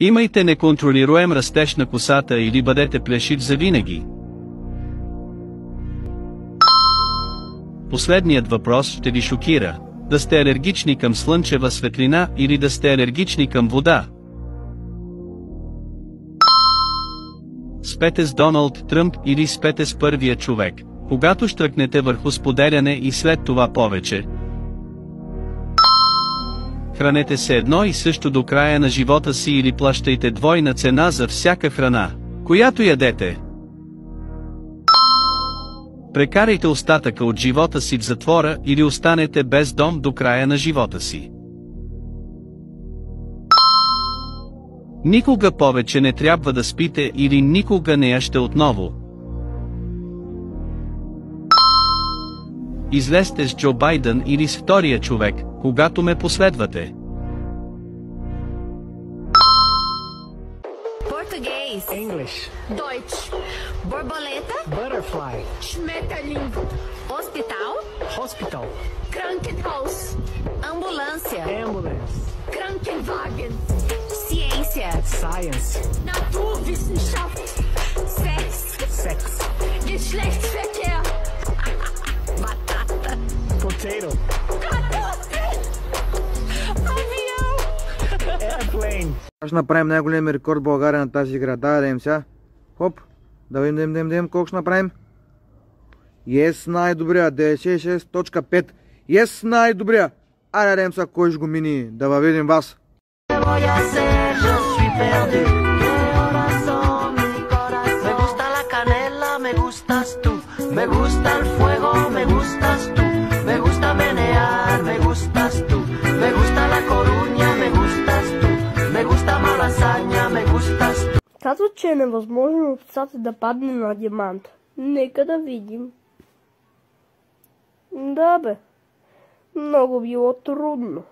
Имайте неконтролируем растеж на косата или бъдете плешив завинаги. Последният въпрос ще ви шокира. Да сте алергични към слънчева светлина или да сте алергични към вода. Спете с Доналд Тръмп или спете с първия човек, когато щръкнете върху споделяне и след това повече. Хранете се едно и също до края на живота си или плащайте двойна цена за всяка храна, която ядете. Прекарайте остатъка от живота си в затвора или останете без дом до края на живота си. Никога повече не трябва да спите или никога не яще отново. Излезте с Джо Байден или с втория човек, когато ме последвате. Português. English. Deutsch. Borboleta. Butterfly. Schmetterling. Hospital. Hospital. Krankenhaus. Ambulância. Ambulance. Krankenwagen. Ciência. Science. Naturwissenschaft. Sex. Sex. Geschlechtsverkehr. Batata. Potato. Kartoffel. Avião. Airplane. Ще направим най-големия рекорд в България на тази игра. Да видим сега. Хоп. Да видим колко ще направим. Yes, най-добрия. 96.5. Yes, най-добрия. Айде да видим сега кой ще го мини. Да видим вас. Me gusta el fuego, me gustas tú. Me gusta menear, me gustas tú. Me gusta la Coruña, me gustas tú. Me gusta Malasaña, me gustas tú. Казват, че е невъзможно от птицата да падне на диамант. Нека да видим. Да бе. Много било трудно.